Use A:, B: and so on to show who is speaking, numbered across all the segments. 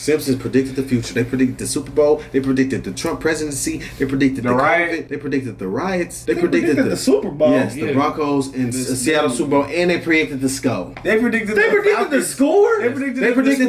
A: Simpsons predicted the future. They predicted the Super Bowl. They predicted the Trump presidency. They predicted the COVID. They predicted the riots. They predicted the Super Bowl. Yes, the Broncos and Seattle Super Bowl, and they predicted the skull.
B: They predicted
A: the score.
B: They predicted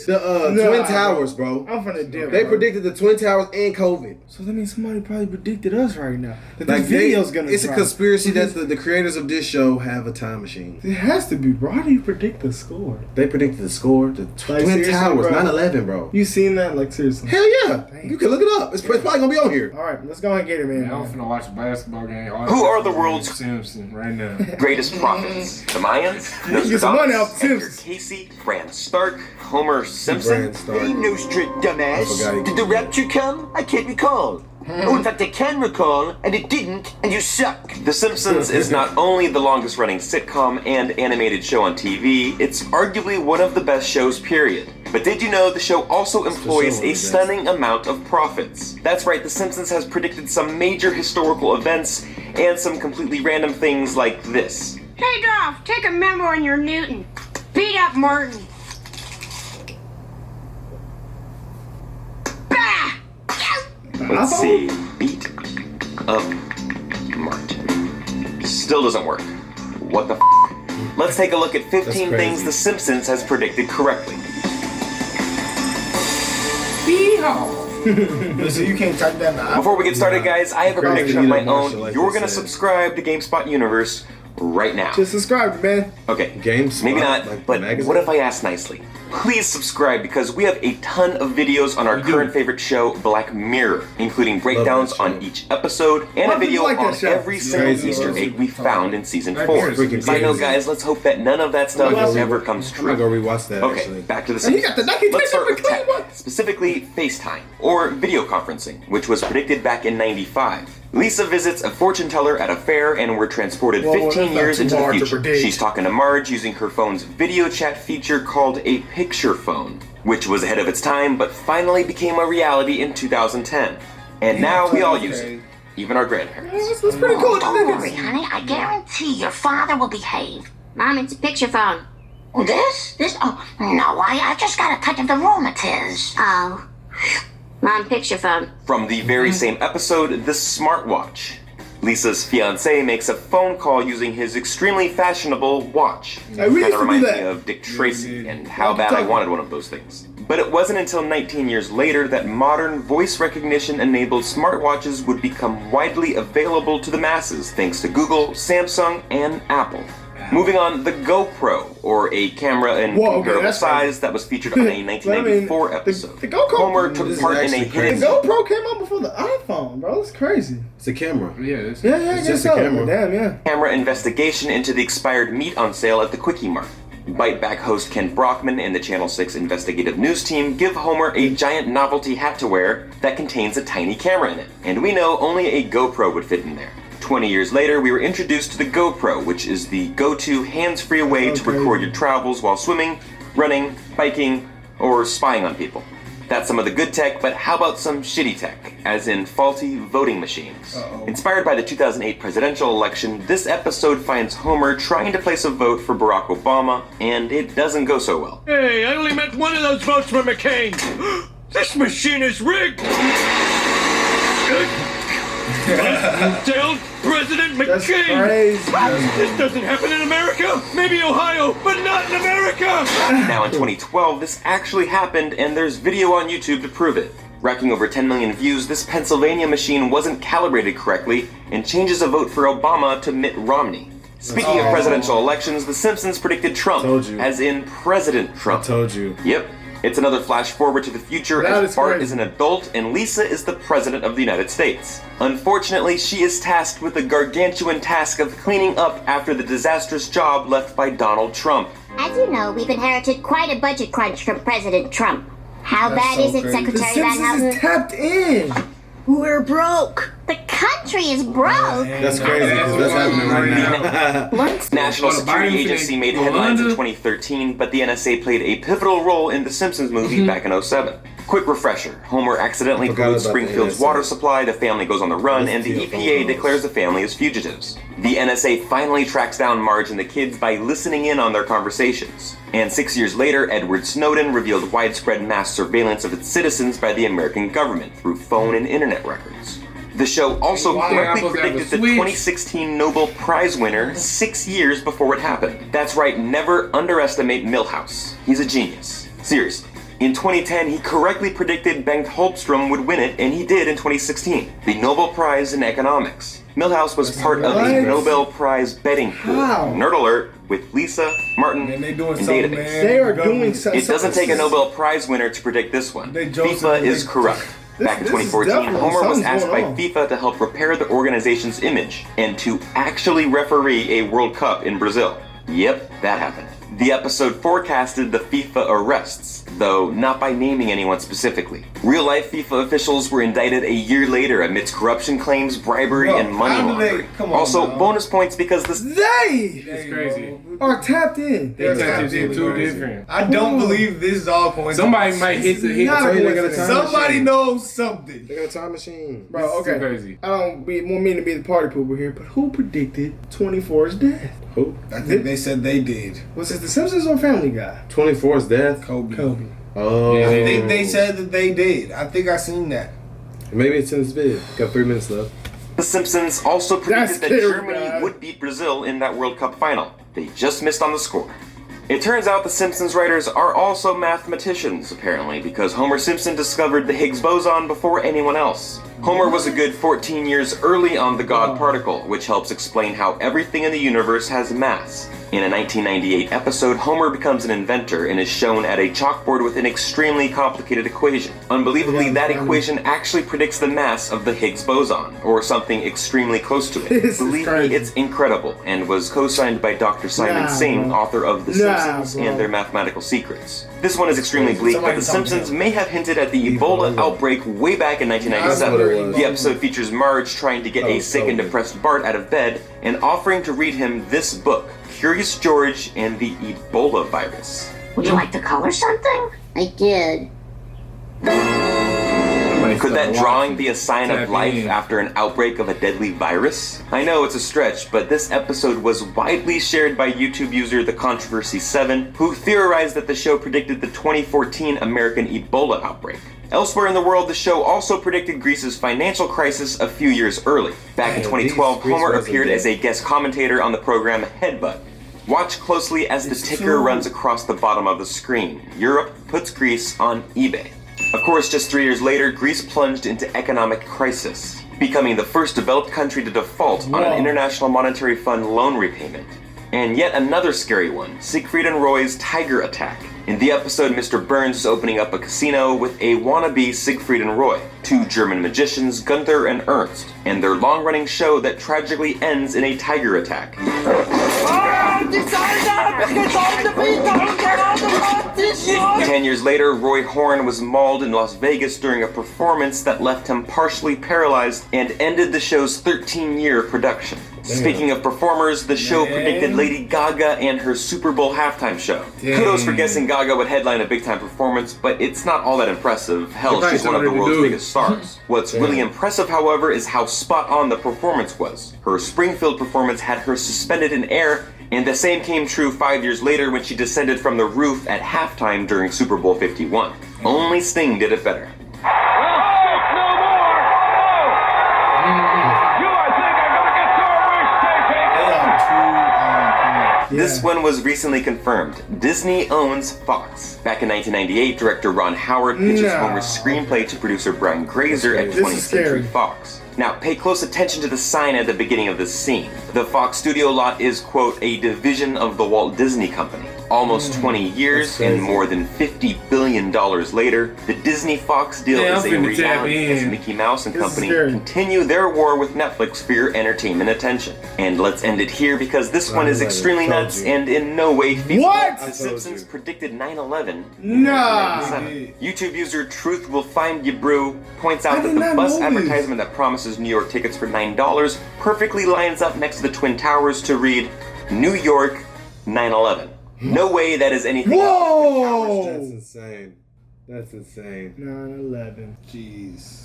A: the Twin Towers, bro.
B: I'm finna dip.
A: They predicted the Twin Towers and COVID.
B: So that means somebody probably predicted us right now. That
A: Like
B: this video's gonna
A: it's
B: drop.
A: a conspiracy that the creators of this show have a time machine.
B: It has to be, bro. How do you predict the score?
A: They predicted the score, the Twin Towers, 9/11, bro.
B: You seen that? Like, seriously?
A: Hell yeah. Damn. You can look it up. It's probably gonna be on here.
B: All right, let's go ahead and get it, man.
C: I'm finna watch a basketball game.
D: Who are the world's
C: Simpsons right now?
D: greatest prophets? The Mayans?
B: Get some money off the
D: Edgar
B: Simpsons.
D: Casey? Fran Stark? Homer Simpson?
A: Hey,
E: Dumbass. Did the rapture come? I can't recall. Oh, in fact, I can recall, and it didn't, and you suck.
D: The Simpsons is not only the longest running sitcom and animated show on TV, it's arguably one of the best shows, period. But did you know the show also employs a stunning amount of profits? That's right, The Simpsons has predicted some major historical events and some completely random things like this.
F: Hey, Dolph, take a memo on your Newton. Beat up Martin.
D: Let's see. Beat up Martin. Still doesn't work. What the f? Let's take a look at 15 things The Simpsons has predicted correctly.
B: So you can't type that now.
D: Before we get started, guys, I have a prediction of my own. You're gonna subscribe to GameSpot Universe right now.
B: Just subscribe, man.
D: Okay,
A: GameSpot,
D: maybe not,
A: like
D: but
A: magazine?
D: what if I ask nicely? Please subscribe because we have a ton of videos on our current favorite show, Black Mirror, including breakdowns on each episode and a video on every single Easter egg we found in season 4. Side note, guys, let's hope that none of that stuff ever comes true.
A: I'm gonna go rewatch that.
D: Okay,
A: actually.
D: back to the Simpsons. Let's start with tech, specifically FaceTime, or video conferencing, which was predicted back in '95. Lisa visits a fortune teller at a fair and we're transported 15 years into the future. She's talking to Marge using her phone's video chat feature called a picture phone, which was ahead of its time but finally became a reality in 2010. And now we all use it, even our grandparents.
B: That's pretty cool.
F: Don't worry, honey. I guarantee your father will behave. Mom, it's a picture phone.
G: This? Oh, no, I just got a touch of the rheumatiz.
F: Oh. Mom, picture phone.
D: From the very same episode, the smartwatch. Lisa's fiancé makes a phone call using his extremely fashionable watch. Kind of reminds me of Dick Tracy and how bad I wanted one of those things. But it wasn't until 19 years later that modern voice recognition enabled smartwatches would become widely available to the masses thanks to Google, Samsung, and Apple. Moving on, the GoPro, or a camera in comparable size that was featured on a 1994 episode.
B: The GoPro,
D: Homer took part in a hidden...
B: The GoPro came out before the iPhone, bro. That's crazy.
A: It's a camera.
C: Yeah,
B: It's just a camera. Damn, yeah.
D: Camera investigation into the expired meat on sale at the Quickie Mart. Bite Back host Ken Brockman and the Channel 6 investigative news team give Homer a giant novelty hat to wear that contains a tiny camera in it. And we know only a GoPro would fit in there. 20 years later, we were introduced to the GoPro, which is the go-to hands-free way to record your travels while swimming, running, biking, or spying on people. That's some of the good tech, but how about some shitty tech, as in faulty voting machines? Inspired by the 2008 presidential election, this episode finds Homer trying to place a vote for Barack Obama, and it doesn't go so well.
H: Hey, I only meant one of those votes for McCain. This machine is rigged. Tell President McCain! This doesn't happen in America! Maybe Ohio, but not in America!
D: Now in 2012, this actually happened and there's video on YouTube to prove it. Racking over 10 million views, this Pennsylvania machine wasn't calibrated correctly and changes a vote for Obama to Mitt Romney. Speaking of presidential elections, The Simpsons predicted Trump, as in President Trump.
A: I told you.
D: Yep. It's another flash forward to the future as Bart is an adult and Lisa is the President of the United States. Unfortunately, she is tasked with the gargantuan task of cleaning up after the disastrous job left by Donald Trump.
G: As you know, we've inherited quite a budget crunch from President Trump. How bad is it, Secretary Van Houten?
B: The Simpsons is tapped in.
G: We're broke. The country is broke.
A: That's crazy, because that's happening right now.
D: National Security Agency made headlines in 2013, but the NSA played a pivotal role in the Simpsons movie back in '07. Quick refresher. Homer accidentally pollutes Springfield's water supply, the family goes on the run, and the EPA declares the family as fugitives. The NSA finally tracks down Marge and the kids by listening in on their conversations. And 6 years later, Edward Snowden revealed widespread mass surveillance of its citizens by the American government through phone and internet records. The show also correctly predicted the 2016 Nobel Prize winner 6 years before it happened. That's right, never underestimate Milhouse. He's a genius. Seriously. In 2010, he correctly predicted Bengt Holmstrom would win it, and he did in 2016. The Nobel Prize in Economics. Milhouse was part of a Nobel Prize betting pool. Nerd alert, with Lisa, Martin, and Database.
B: They are doing something.
D: It doesn't take a Nobel Prize winner to predict this one. FIFA is corrupt. Back in 2014, Homer was asked by FIFA to help repair the organization's image and to actually referee a World Cup in Brazil. Yep, that happened. The episode forecasted the FIFA arrests, though not by naming anyone specifically. Real-life FIFA officials were indicted a year later amidst corruption claims, bribery, and money laundering. Also, bonus points because
B: they
C: it's crazy.
B: are tapped in.
C: They're tapped in too different.
I: I don't believe this is all coincidence.
C: Somebody might hit the
I: Somebody knows something.
A: They got a time machine.
B: Bro, okay.
C: Crazy.
B: I don't want me to be the party pooper here, but who predicted 24's death?
A: Who?
I: I think they said they did.
B: Was it The Simpsons or Family Guy?
A: 24's death?
I: Kobe.
A: Oh.
I: I think they said that they did. I think I seen that.
A: Maybe it's in this video. Got 3 minutes left.
D: The Simpsons also predicted that Germany would beat Brazil in that World Cup final. They just missed on the score. It turns out the Simpsons writers are also mathematicians, apparently, because Homer Simpson discovered the Higgs boson before anyone else. Homer was a good 14 years early on the God particle, which helps explain how everything in the universe has mass. In a 1998 episode, Homer becomes an inventor and is shown at a chalkboard with an extremely complicated equation. Unbelievably, that equation actually predicts the mass of the Higgs boson, or something extremely close to it. Believe me, it's incredible, and was co-signed by Dr. Simon Singh, author of The Simpsons and Their Mathematical Secrets. This one is extremely bleak, but The Simpsons may have hinted at the Ebola outbreak way back in 1997. The episode features Marge trying to get a sick and depressed Bart out of bed and offering to read him this book, Curious George and the Ebola Virus.
F: Would you like to color something?
G: I did.
D: Could that drawing be a sign of life after an outbreak of a deadly virus? I know it's a stretch, but this episode was widely shared by YouTube user The Controversy 7, who theorized that the show predicted the 2014 American Ebola outbreak. Elsewhere in the world, the show also predicted Greece's financial crisis a few years early. Back in 2012, Homer appeared as a guest commentator on the program Headbutt. Watch closely as the ticker runs across the bottom of the screen. Europe puts Greece on eBay. Of course, just 3 years later, Greece plunged into economic crisis, becoming the first developed country to default on an International Monetary Fund loan repayment. And yet another scary one, Siegfried and Roy's Tiger Attack. In the episode, Mr. Burns is opening up a casino with a wannabe Siegfried and Roy, two German magicians, Gunther and Ernst, and their long-running show that tragically ends in a tiger attack. 10 years later, Roy Horn was mauled in Las Vegas during a performance that left him partially paralyzed and ended the show's 13-year production. Speaking of performers, the show predicted Lady Gaga and her Super Bowl halftime show. Kudos for guessing Gaga would headline a big-time performance, but it's not all that impressive. Hell, she's one of the world's biggest stars. What's really impressive, however, is how spot-on the performance was. Her Springfield performance had her suspended in air, and the same came true 5 years later when she descended from the roof at halftime during Super Bowl 51. Only Sting did it better. This one was recently confirmed. Disney owns Fox. Back in 1998, director Ron Howard pitches Homer's screenplay to producer Brian Grazer at 20th Century Fox. Now, pay close attention to the sign at the beginning of this scene. The Fox studio lot is, quote, a division of the Walt Disney Company. Almost 20 years and more than $50 billion later, the Disney-Fox deal is a reality as Mickey Mouse and company continue their war with Netflix for your entertainment attention. And let's end it here because this one is extremely nuts and in no way feasible.
B: What?
D: The Simpsons predicted 9/11 in 1997. YouTube user Truth Will Find You Brew points out that the bus advertisement that promises New York tickets for $9 perfectly lines up next to the Twin Towers to read, New York 9/11. No way that is anything.
B: Whoa!
A: That's insane. That's insane.
B: 9/11.
I: Jeez.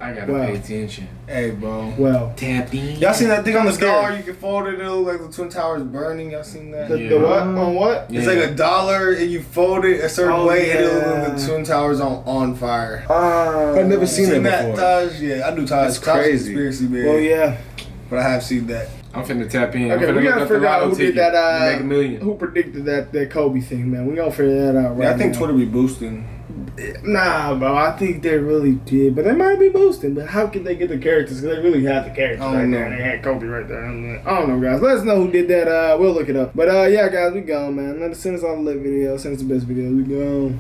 C: I gotta pay attention.
I: Hey, bro.
B: Well,
C: tap in.
I: Y'all seen that thing on the dollar? You can fold it. It look like the Twin Towers burning. Y'all seen that?
B: the what? On what?
I: It's like $1 and you fold it a certain way and it'll look like the Twin Towers on fire.
A: I've never seen that before.
I: Taj? Yeah, I do Taj.
A: That's crazy.
I: Conspiracy, man.
B: Well, yeah.
I: But I have seen that.
C: I'm finna tap in.
B: Okay, we gotta figure out who did that.
C: Make a million.
B: Who predicted that Kobe thing, man? We gonna figure that out right
I: Yeah, I think
B: now.
I: Twitter be boosting.
B: Nah, bro. I think they really did, but they might be boosting. But how can they get the characters? Because they really have the characters right there. They had Kobe right there. I don't know, guys. Let us know who did that. We'll look it up. But yeah, guys, we gone, man. Send us all the lit videos. Send us the best videos. We gone.